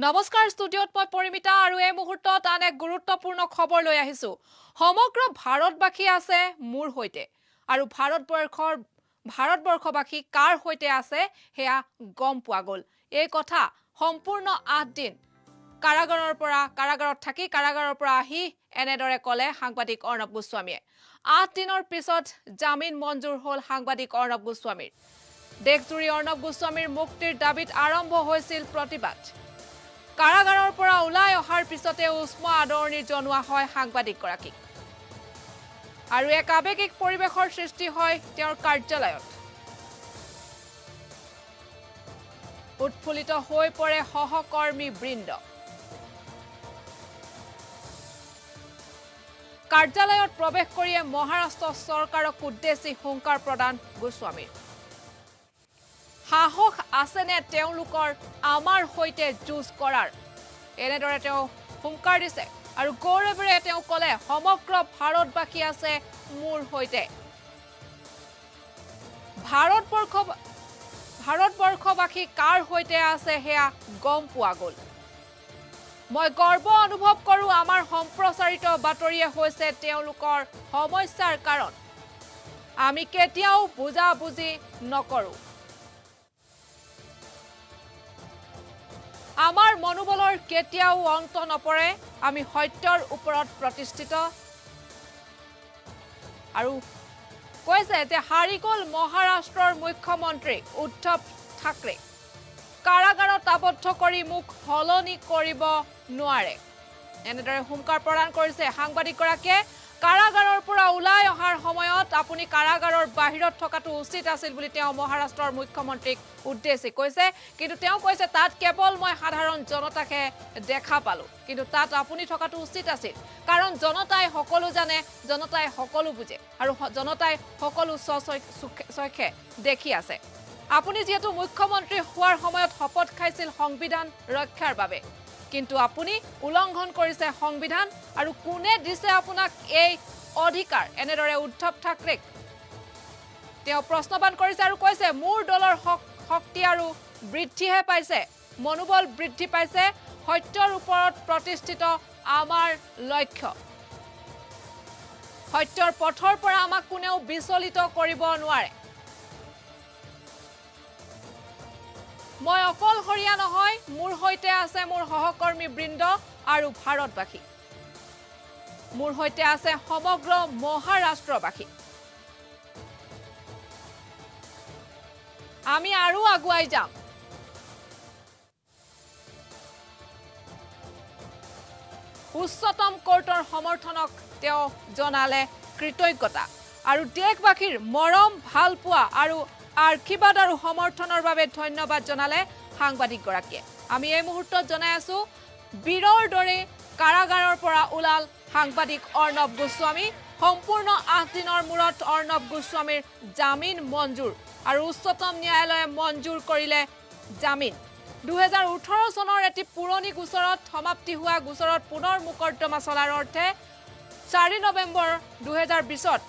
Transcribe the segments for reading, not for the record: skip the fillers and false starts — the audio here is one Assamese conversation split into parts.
নমস্কাৰ ষ্টুডিঅ'ত মই পৰিমিতা আৰু এই মুহূৰ্তত আন এক গুৰুত্বপূৰ্ণ খবৰ লৈ আহিছো সমগ্ৰ ভাৰতবাসী আছে মোৰ হৈতে আৰু ভাৰতবৰ্ষবাসী কাৰ হৈতে আছে হেয়া গম পোৱা গল এই কথা সম্পূৰ্ণ 8 দিন কাৰাগাৰত থাকি কাৰাগাৰৰ পৰা আহি এনেদৰে কলে সাংবাদিক অৰ্ণৱ গোস্বামীয়ে 8 দিনৰ পিছত জামিন মঞ্জুৰ হল সাংবাদিক অৰ্ণৱ গোস্বামীৰ দেশজুৰি অৰ্ণৱ গোস্বামীৰ মুক্তিৰ দাবীত আৰম্ভ হৈছিল প্ৰতিবাদ কাৰাগাৰৰ পৰা ওলাই অহাৰ পিছতে উষ্ম আদৰণি জনোৱা হয় সাংবাদিক গৰাকীক আৰু এক আবেগিক পৰিৱেশৰ সৃষ্টি হয় তেওঁৰ কাৰ্যালয়ত উৎফুল্লিত হৈ পৰে সহকৰ্মী বৃন্দ কাৰ্যালয়ত প্ৰৱেশ কৰিয়ে মহাৰাষ্ট্ৰ চৰকাৰক উদ্দেশ্যি হুংকাৰ প্ৰদান গোস্বামীৰ সাহস আছেনে তেওঁলোকৰ আমাৰ হৈতে যুঁজ কৰাৰ এনেদৰে তেওঁ হুংকাৰ দিছে আৰু গৌৰৱেৰে তেওঁ কলে সমগ্ৰ ভাৰতবাসী আছে মোৰ হৈতে ভাৰতবৰ্ষবাসী কাৰ হৈতে আছে হেয়া গম পোৱা গল মই গৰ্ব অনুভৱ কৰো আমাৰ সম্প্ৰচাৰিত বাতৰিয়ে হৈছে তেওঁলোকৰ সমস্যাৰ কাৰণ আমি কেতিয়াও বুজাবুজি নকৰো আমাৰ মনোবলৰ কেতিয়াও অন্ত নপৰে আমি সত্যৰ ওপৰত প্ৰতিষ্ঠিত আৰু কৈছে যে হাৰি গল মহাৰাষ্ট্ৰৰ মুখ্যমন্ত্ৰী উদ্ধৱ ঠাকৰে কাৰাগাৰত আবদ্ধ কৰি মুখ হলনি কৰিব নোৱাৰে এনেদৰে হুংকাৰ প্ৰদান কৰিছে সাংবাদিকগৰাকীয়ে কাৰাগাৰৰ পৰা ওলাই অহাৰ সময়ত আপুনি কাৰাগাৰৰ বাহিৰত থকাটো উচিত আছিল বুলি তেওঁ মহাৰাষ্ট্ৰৰ মুখ্যমন্ত্ৰীক উদ্দেশ্যি কৈছে কিন্তু তেওঁ কৈছে তাত কেৱল মই সাধাৰণ জনতাকে দেখা পালো কিন্তু তাত আপুনি থকাটো উচিত আছিল কাৰণ জনতাই সকলো জানে জনতাই সকলো বুজে আৰু জনতাই সকলো চক্ষে দেখি আছে আপুনি যেহেতু মুখ্যমন্ত্ৰী হোৱাৰ সময়ত শপত খাইছিল সংবিধান ৰক্ষাৰ বাবে কিন্তু আপুনি উলংঘন কৰিছে সংবিধান আৰু কোনে দিছে আপোনাক এই অধিকাৰ এনেদৰে উদ্ধৱ ঠাকৰেক তেওঁ প্ৰশ্নবান কৰিছে আৰু কৈছে মোৰ দলৰ শক্তি আৰু বৃদ্ধিহে পাইছে মনোবল বৃদ্ধি পাইছে সত্যৰ ওপৰত প্ৰতিষ্ঠিত আমাৰ লক্ষ্য সত্যৰ পথৰ পৰা আমাক কোনেও বিচলিত কৰিব নোৱাৰে মই অকলশৰীয়া নহয় মোৰ হৈতে আছে মোৰ সহকৰ্মী বৃন্দ আৰু ভাৰতবাসী মোৰ হৈতে আছে সমগ্ৰ মহাৰাষ্ট্ৰবাসী আমি আৰু আগুৱাই যাম উচ্চতম কোৰ্টৰ সমৰ্থনক তেওঁ জনালে কৃতজ্ঞতা আৰু দেশবাসীৰ মৰম ভাল পোৱা আৰু আশীৰ্বাদ আৰু সমৰ্থনৰ বাবে ধন্যবাদ জনালে সাংবাদিক গৰাকীয়ে আমি এই মুহূৰ্তত জনাই আছো বীৰৰ দৰে কাৰাগাৰৰ পৰা ওলাল সাংবাদিক অৰ্ণৱ গোস্বামী সম্পূৰ্ণ 8 দিনৰ মূৰত অৰ্ণৱ গোস্বামীৰ জামিন মঞ্জুৰ আৰু উচ্চতম ন্যায়ালয়ে মঞ্জুৰ কৰিলে জামিন 2018 চনৰ এটি পুৰণি গোচৰত সমাপ্তি হোৱা গোচৰত পুনৰ মোকৰ্দমা চলাৰ অৰ্থে 4 নৱেম্বৰ 2020ত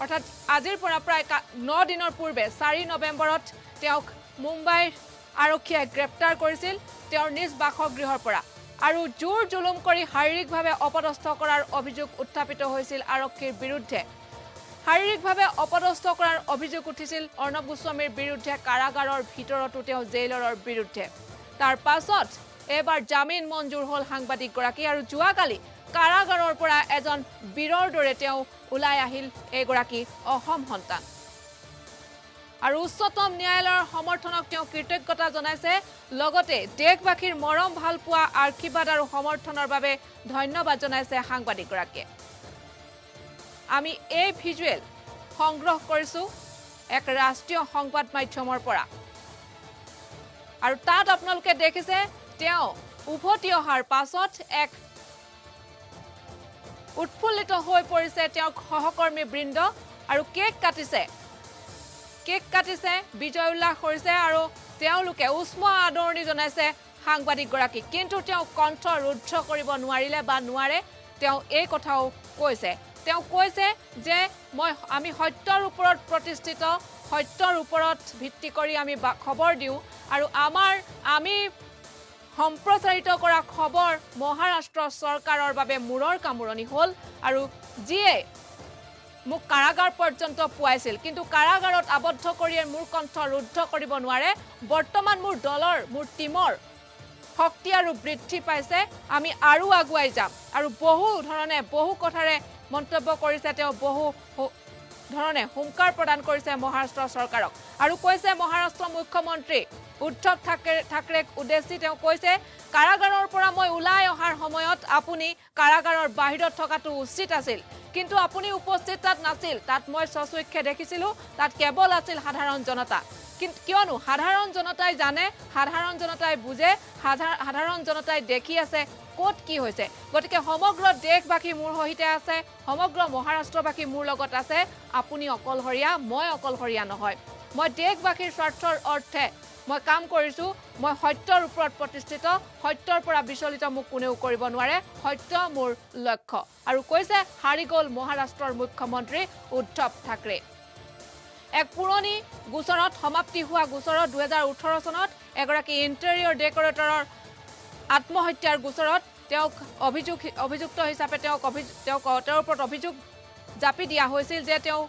অৰ্থাৎ আজিৰ পৰা প্ৰায় 9 দিনৰ পূৰ্বে 4 নৱেম্বৰত তেওঁক মুম্বাইৰ আৰক্ষীয়ে গ্ৰেপ্তাৰ কৰিছিল তেওঁৰ নিজ বাসগৃহৰ পৰা আৰু জোৰ জুলুম কৰি শাৰীৰিকভাৱে অপদস্থ কৰাৰ অভিযোগ উত্থাপিত হৈছিল আৰক্ষীৰ বিৰুদ্ধে শাৰীৰিকভাৱে অপদস্থ কৰাৰ অভিযোগ উঠিছিল অৰ্ণৱ গোস্বামীৰ বিৰুদ্ধে কাৰাগাৰৰ ভিতৰতো তেওঁ জেইলৰৰ বিৰুদ্ধে তাৰ পাছত এবাৰ জামিন মঞ্জুৰ হল সাংবাদিক গৰাকী আৰু যোৱাকালি কাৰাগাৰৰ পৰা এজন বীৰৰ দৰে তেওঁ ওলাই আহিল এগৰাকী অসম সন্তান আৰু উচ্চতম ন্যায়ালয়ৰ সমৰ্থনক তেওঁ কৃতজ্ঞতা জনাইছে লগতে দেশবাসীৰ মৰম ভাল পোৱা আশীৰ্বাদ আৰু সমৰ্থনৰ বাবে ধন্যবাদ জনাইছে সাংবাদিক গৰাকীয়ে আমি এই ভিজুৱেল সংগ্ৰহ কৰিছো এক ৰাষ্ট্ৰীয় সংবাদ মাধ্যমৰ পৰা আৰু তাত আপোনালোকে দেখিছে তেওঁ উভতি অহাৰ পাছত এক উৎফুল্লিত হৈ পৰিছে তেওঁ সহকৰ্মী বৃন্দ আৰু কেক কাটিছে বিজয় উল্লাস কৰিছে আৰু তেওঁলোকে উষ্ম আদৰণি জনাইছে সাংবাদিক গৰাকীক কিন্তু তেওঁ কণ্ঠ ৰুদ্ধ কৰিব নোৱাৰিলে বা নোৱাৰে তেওঁ এই কথাও কৈছে যে আমি সত্যৰ ওপৰত প্ৰতিষ্ঠিত সত্যৰ ওপৰত ভিত্তি কৰি আমি খবৰ দিওঁ আৰু আমি সম্প্ৰচাৰিত কৰা খবৰ মহাৰাষ্ট্ৰ চৰকাৰৰ বাবে মূৰৰ কামোৰণি হ'ল আৰু যিয়ে মোক কাৰাগাৰ পৰ্যন্ত পুৱাইছিল কিন্তু কাৰাগাৰত আবদ্ধ কৰিয়ে মোৰ কণ্ঠ ৰুদ্ধ কৰিব নোৱাৰে বৰ্তমান মোৰ দলৰ মোৰ টিমৰ শক্তি আৰু বৃদ্ধি পাইছে আমি আৰু আগুৱাই যাম আৰু বহু ধৰণে বহু কথাৰে মন্তব্য কৰিছে তেওঁ বহু ধৰণে হুংকাৰ প্ৰদান কৰিছে মহাৰাষ্ট্ৰ চৰকাৰক আৰু কৈছে মহাৰাষ্ট্ৰ মুখ্যমন্ত্ৰী উদ্ধৱ ঠাকৰেক উদ্দেশ্যি তেওঁ কৈছে কাৰাগাৰৰ পৰা মই ওলাই অহাৰ সময়ত আপুনি কাৰাগাৰৰ বাহিৰত থকাটো উচিত আছিল কিন্তু আপুনি উপস্থিত তাত নাছিল তাত মই সচক্ষে দেখিছিলোঁ তাত কেৱল আছিল সাধাৰণ জনতা কিন্তু কিয়নো সাধাৰণ জনতাই জানে সাধাৰণ জনতাই বুজে সাধাৰণ জনতাই দেখি আছে ক'ত কি হৈছে গতিকে সমগ্ৰ দেশবাসী মোৰ সহিতে আছে সমগ্ৰ মহাৰাষ্ট্ৰবাসী মোৰ লগত আছে আপুনি অকলশৰীয়া মই অকলশৰীয়া নহয় মই দেশবাসীৰ স্বাৰ্থৰ অৰ্থে মই কাম কৰিছোঁ মই সত্যৰ ওপৰত প্ৰতিষ্ঠিত সত্যৰ পৰা বিচলিত মোক কোনেও কৰিব নোৱাৰে সত্য মোৰ লক্ষ্য আৰু কৈছে হাৰি গ'ল মহাৰাষ্ট্ৰৰ মুখ্যমন্ত্ৰী উদ্ধৱ ঠাকৰে এক পুৰণি গোচৰত সমাপ্তি হোৱা গোচৰত 2018 চনত এগৰাকী ইণ্টেৰিয়ৰ ডেকৰেটৰৰ আত্মহত্যাৰ গোচৰত তেওঁক অভিযুক্ত হিচাপে তেওঁৰ ওপৰত অভিযোগ জাপি দিয়া হৈছিল যে তেওঁ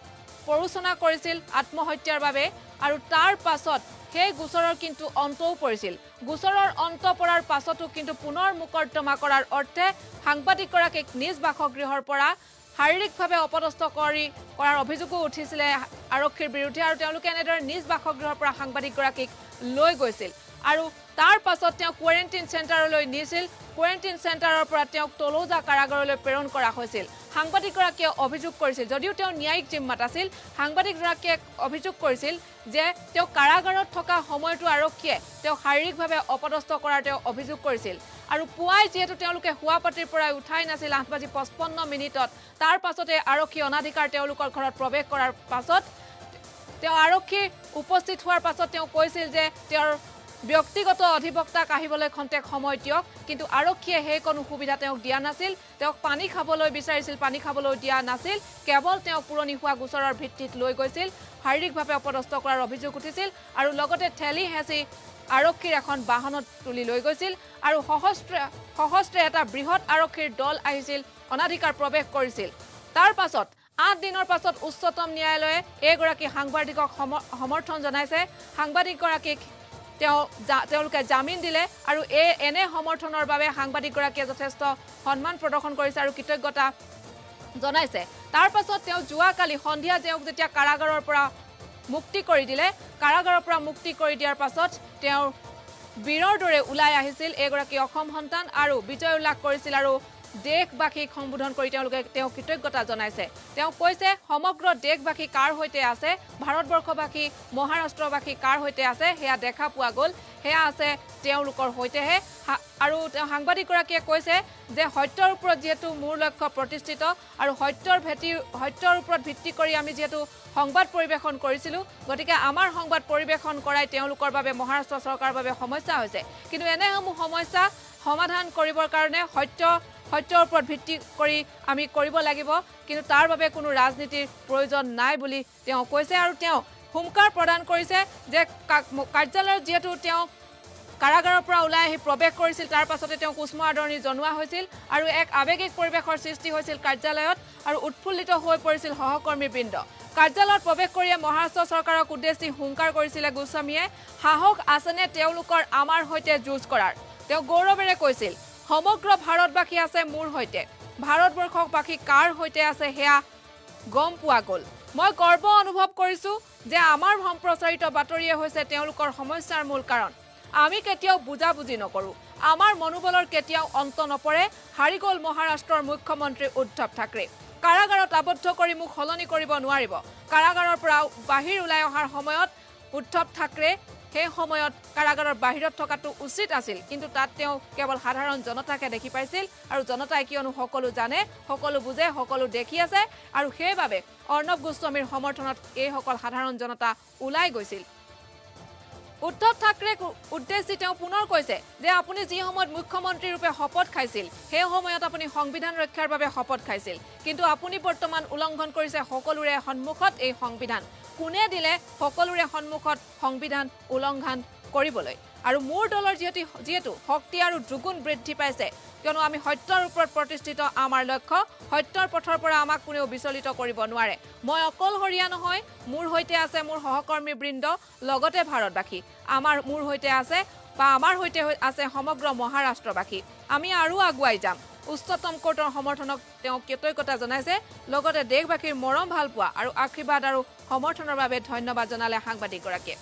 প্ৰৰোচনা কৰিছিল আত্মহত্যাৰ বাবে আৰু তাৰ পাছত সেই গোচৰৰ কিন্তু অন্তও পৰিছিল গোচৰৰ অন্ত পৰাৰ পাছতো কিন্তু পুনৰ মোকৰ্দমা কৰাৰ অৰ্থে সাংবাদিকগৰাকীক নিজ বাসগৃহৰ পৰা শাৰীৰিকভাৱে অপদস্থ কৰাৰ অভিযোগো উঠিছিলে আৰক্ষীৰ বিৰুদ্ধে আৰু তেওঁলোকে এনেদৰে নিজ বাসগৃহৰ পৰা সাংবাদিকগৰাকীক লৈ গৈছিল আৰু তাৰ পাছত তেওঁ কোৱাৰেণ্টাইন চেণ্টাৰলৈ নিছিল কোৱাৰেণ্টাইন চেণ্টাৰৰ পৰা তেওঁক তলৌজা কাৰাগাৰলৈ প্ৰেৰণ কৰা হৈছিল সাংবাদিকগৰাকীয়ে অভিযোগ কৰিছিল যদিও তেওঁ ন্যায়িক জিম্মাত আছিল সাংবাদিকগৰাকীয়ে অভিযোগ কৰিছিল যে তেওঁ কাৰাগাৰত থকা সময়তো আৰক্ষীয়ে তেওঁ শাৰীৰিকভাৱে অপদস্থ কৰাৰ তেওঁ অভিযোগ কৰিছিল আৰু পুৱাই যেহেতু তেওঁলোকে হুৱাপাটিৰ পৰা উঠাই নাছিল 8:55 তাৰ পাছতে আৰক্ষী অনাধিকাৰ তেওঁলোকৰ ঘৰত প্ৰৱেশ কৰাৰ পাছত তেওঁ আৰক্ষী উপস্থিত হোৱাৰ পাছত তেওঁ কৈছিল যে তেওঁৰ ব্যক্তিগত অধিবক্তাক আহিবলৈ খন্তেক সময় দিয়ক কিন্তু আৰক্ষীয়ে সেই কোনো সুবিধা তেওঁক দিয়া নাছিল তেওঁক পানী খাবলৈ বিচাৰিছিল পানী খাবলৈ দিয়া নাছিল কেৱল তেওঁ পুৰণি হোৱা গোচৰৰ ভিত্তিত লৈ গৈছিল শাৰীৰিকভাৱে অপদস্থ কৰাৰ অভিযোগ উঠিছিল আৰু লগতে ঠেলি হেঁচি আৰক্ষীৰ এখন বাহনত তুলি লৈ গৈছিল আৰু সহস্ৰে এটা বৃহৎ আৰক্ষীৰ দল আহিছিল অনাধিকাৰ প্ৰৱেশ কৰিছিল তাৰ পাছত 8 দিনৰ পাছত উচ্চতম ন্যায়ালয়ে এগৰাকী সাংবাদিকক সমৰ্থন জনাইছে সাংবাদিকগৰাকীক তেওঁলোকে জামিন দিলে আৰু এনে সমৰ্থনৰ বাবে সাংবাদিকগৰাকীয়ে যথেষ্ট সন্মান প্ৰদৰ্শন কৰিছে আৰু কৃতজ্ঞতা জনাইছে তাৰ পাছত তেওঁ যোৱাকালি সন্ধিয়া তেওঁক যেতিয়া কাৰাগাৰৰ পৰা মুক্তি কৰি দিলে কাৰাগাৰৰ পৰা মুক্তি কৰি দিয়াৰ পাছত তেওঁৰ বীৰৰ দৰে ওলাই আহিছিল এগৰাকী অসম সন্তান আৰু বিজয় উল্লাস কৰিছিল আৰু দেশবাসীক সম্বোধন কৰি তেওঁ কৃতজ্ঞতা জনাইছে তেওঁ কৈছে সমগ্ৰ দেশবাসী কাৰ হৈতে আছে ভাৰতবৰ্ষবাসী মহাৰাষ্ট্ৰবাসী কাৰ হৈতে আছে হেয়া দেখা পোৱা গ'ল হেয়া আছে তেওঁলোকৰ হৈতেহে আৰু তেওঁ সাংবাদিকগৰাকীয়ে কৈছে যে সত্যৰ ওপৰত যেহেতু মোৰ লক্ষ্য প্ৰতিষ্ঠিত আৰু সত্যৰ ওপৰত ভিত্তি কৰি আমি যেহেতু সংবাদ পৰিৱেশন কৰিছিলোঁ গতিকে আমাৰ সংবাদ পৰিৱেশন কৰাই তেওঁলোকৰ বাবে মহাৰাষ্ট্ৰ চৰকাৰৰ বাবে সমস্যা হৈছে কিন্তু এনেসমূহ সমস্যা সমাধান কৰিবৰ কাৰণে সত্যৰ ওপৰত ভিত্তি কৰি আমি কৰিব লাগিব কিন্তু তাৰ বাবে কোনো ৰাজনীতিৰ প্ৰয়োজন নাই বুলি তেওঁ কৈছে আৰু তেওঁ হুংকাৰ প্ৰদান কৰিছে যে কাৰ্যালয়ত যেহেতু তেওঁ কাৰাগাৰৰ পৰা ওলাই আহি প্ৰৱেশ কৰিছিল তাৰ পাছতে তেওঁক উষ্ম আদৰণি জনোৱা হৈছিল আৰু এক আৱেগিক পৰিৱেশৰ সৃষ্টি হৈছিল কাৰ্যালয়ত আৰু উৎফুল্লিত হৈ পৰিছিল সহকৰ্মীবৃন্দ কাৰ্যালয়ত প্ৰৱেশ কৰিয়ে মহাৰাষ্ট্ৰ চৰকাৰক উদ্দেশ্যি হুংকাৰ কৰিছিলে গোস্বামীয়ে সাহস আছেনে তেওঁলোকৰ আমাৰ সৈতে যুঁজ কৰাৰ তেওঁ গৌৰৱেৰে কৈছিল সমগ্ৰ ভাৰতবাসী আছে মোৰ সৈতে ভাৰতবৰ্ষবাসী কাৰ সৈতে আছে হেয়া গম পোৱা গ'ল মই গৰ্ব অনুভৱ কৰিছোঁ যে আমাৰ সম্প্ৰচাৰিত বাতৰিয়ে হৈছে তেওঁলোকৰ সমস্যাৰ মূল কাৰণ আমি কেতিয়াও বুজাবুজি নকৰোঁ আমাৰ মনোবলৰ কেতিয়াও অন্ত নপৰে হাৰি গ'ল মহাৰাষ্ট্ৰৰ মুখ্যমন্ত্ৰী উদ্ধৱ ঠাকৰে কাৰাগাৰত আবদ্ধ কৰি মোক সলনি কৰিব নোৱাৰিব কাৰাগাৰৰ পৰা বাহিৰ ওলাই অহাৰ সময়ত উদ্ধৱ ঠাকৰে সেই সময়ত কাৰাগাৰৰ বাহিৰত থকাটো উচিত আছিল কিন্তু তাত তেওঁ কেৱল সাধাৰণ জনতাকে দেখি পাইছিল আৰু জনতাই কিয়নো সকলো জানে সকলো বুজে সকলো দেখি আছে আৰু সেইবাবে অৰ্ণৱ গোস্বামীৰ সমৰ্থনত এইসকল সাধাৰণ জনতা ওলাই গৈছিল উদ্ধৱ ঠাকৰেক উদ্দেশ্যি তেওঁ পুনৰ কৈছে যে আপুনি যি সময়ত মুখ্যমন্ত্ৰী ৰূপে শপত খাইছিল সেই সময়ত আপুনি সংবিধান ৰক্ষাৰ বাবে শপত খাইছিল কিন্তু আপুনি বৰ্তমান উলংঘন কৰিছে সকলোৰে সন্মুখত এই সংবিধান কোনে দিলে সকলোৰে সন্মুখত সংবিধান উলংঘন কৰিবলৈ আৰু মোৰ দলৰ যেহেতু শক্তি আৰু দুগুণ বৃদ্ধি পাইছে কিয়নো আমি সত্যৰ ওপৰত প্ৰতিষ্ঠিত আমাৰ লক্ষ্য সত্যৰ পথৰ পৰা আমাক কোনেও বিচলিত কৰিব নোৱাৰে মই অকলশৰীয়া নহয় মোৰ হৈতে আছে মোৰ সহকৰ্মী বৃন্দ লগতে ভাৰতবাসী মোৰ হৈতে আছে বা আমাৰ হৈতে আছে সমগ্ৰ মহাৰাষ্ট্ৰবাসী আমি আৰু আগুৱাই যাম উচ্চতম কোৰ্টৰ সমৰ্থনক তেওঁ কৃতজ্ঞতা জনাইছে লগতে দেশবাসীৰ মৰম ভালপোৱা আৰু আশীৰ্বাদ আৰু সমৰ্থনৰ বাবে ধন্যবাদ জনালে সাংবাদিকগৰাকীয়ে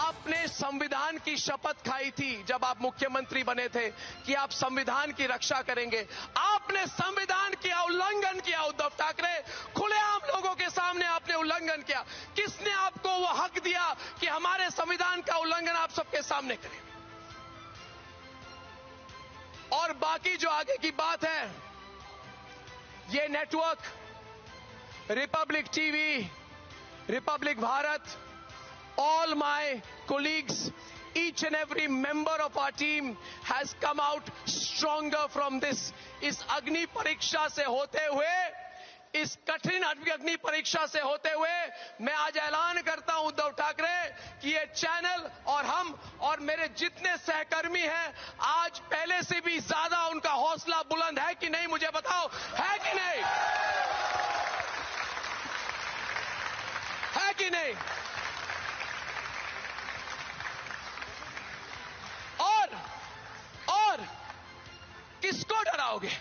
आपने संविधान की शपथ खाई थी जब आप मुख्यमंत्री बने थे कि आप संविधान की रक्षा करेंगे आपने संविधान का उल्लंघन किया उद्धव ठाकरे खुलेआम लोगों के सामने आपने उल्लंघन किया किसने आपको वो हक दिया कि हमारे संविधान का उल्लंघन आप सबके सामने करें और बाकी जो आगे की बात है ये network Republic TV Republic Bharat all my colleagues, each and every member of our team has come out stronger from this. इस अग्नि परीक्षा से होते हुए इस कठिन अग्नि परीक्षा से होते हुए मैं आज ऐलान करता हूं उद्धव ठाकरे कि ये चैनल और हम और मेरे जितने सहकर्मी हैं आज पहले से भी ज्यादा उनका हौसला बुलंद है कि नहीं मुझे बताओ है कि नहीं है कि नहीं और किसको डराओगे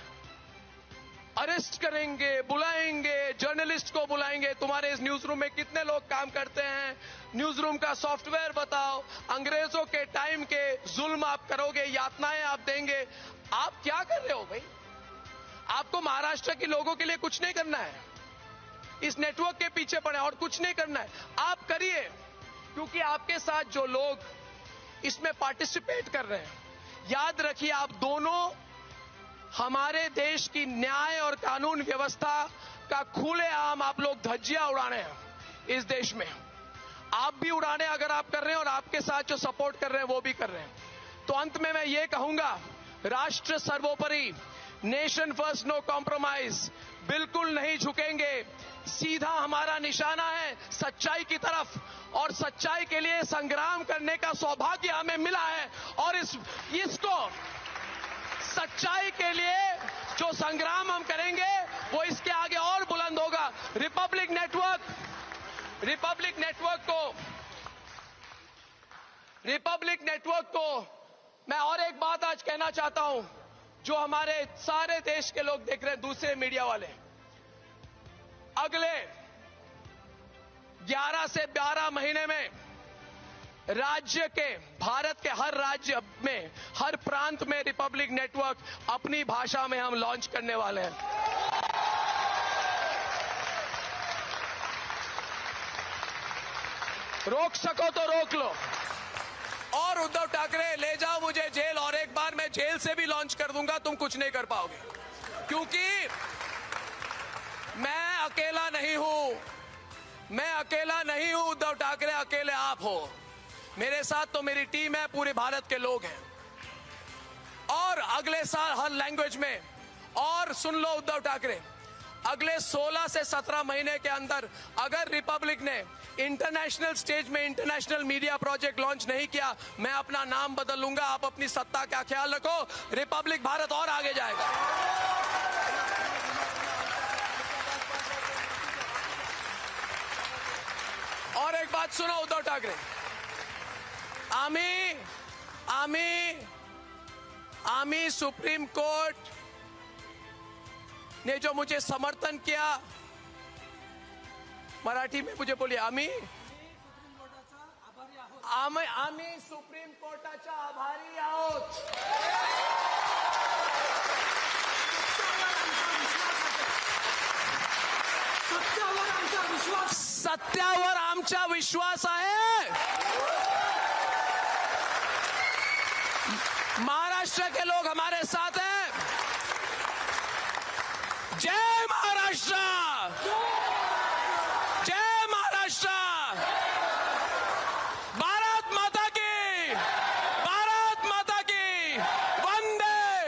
अरेस्ट करेंगे बुलाएंगे जर्नलिस्ट को बुलाएंगे तुम्हारे इस न्यूज रूम में कितने लोग काम करते हैं न्यूज रूम का सॉफ्टवेयर बताओ अंग्रेजों के टाइम के जुल्म आप करोगे यातनाएं आप देंगे आप क्या कर रहे हो भाई आपको महाराष्ट्र के लोगों के लिए कुछ नहीं करना है इस नेटवर्क के पीछे पड़े और कुछ नहीं करना है आप करिए क्योंकि आपके साथ जो लोग इसमें पार्टिसिपेट कर रहे हैं याद रखिए आप दोनों हमारे देश की न्याय और कानून व्यवस्था का खुलेआम आप लोग धज्जियां उड़ाने हैं इस देश में आप भी उड़ाने अगर आप कर रहे हैं और आपके साथ जो सपोर्ट कर रहे हैं वो भी कर रहे हैं तो अंत में मैं ये कहूंगा राष्ट्र सर्वोपरि नेशन फर्स्ट नो कॉम्प्रोमाइज बिल्कुल नहीं झुकेंगे सीधा हमारा निशाना है सच्चाई की तरफ और सच्चाई के लिए संग्राम करने का सौभाग्य हमें मिला है और इसको सच्चाई के लिए जो संग्राम हम करेंगे वो इसके आगे और बुलंद होगा रिपब्लिक नेटवर्क को मैं और एक बात आज कहना चाहता हूं जो हमारे सारे देश के लोग देख रहे हैं दूसरे मीडिया वाले अगले 11 से 12 महीने में राज्य के भारत के हर राज्य में हर प्रांत में रिपब्लिक नेटवर्क अपनी भाषा में हम लॉन्च करने वाले हैं रोक सको तो रोक लो और उद्धव ठाकरे ले जाओ मुझे जेल और एक बार मैं जेल से भी लॉन्च कर दूंगा तुम कुछ नहीं कर पाओगे क्योंकि मैं अकेला नहीं हूं उद्धव ठाकरे अकेले आप हो मेरे साथ तो मेरी टीम है पूरे भारत के लोग हैं और अगले साल हर लैंग्वेज में और सुन लो उद्धव ठाकरे अगले 16 से 17 महीने के अंदर अगर रिपब्लिक ने इंटरनेशनल स्टेज में इंटरनेशनल मीडिया प्रोजेक्ट लॉन्च नहीं किया मैं अपना नाम बदल लूंगा आप अपनी सत्ता का ख्याल रखो रिपब्लिक भारत और आगे जाएगा और एक बात सुनो उद्धव ठाकरे आम्ही सुप्रीम कोर्ट ने जो मुझे समर्थन किया मराठी में मुझे बोलिए आम्ही सुप्रीम कोर्टाचा आभारी आहोत सत्यावर आमचा विश्वास आहे महाराष्ट्र के लोग हमारे साथ हैं जय महाराष्ट्र भारत माता की वंदे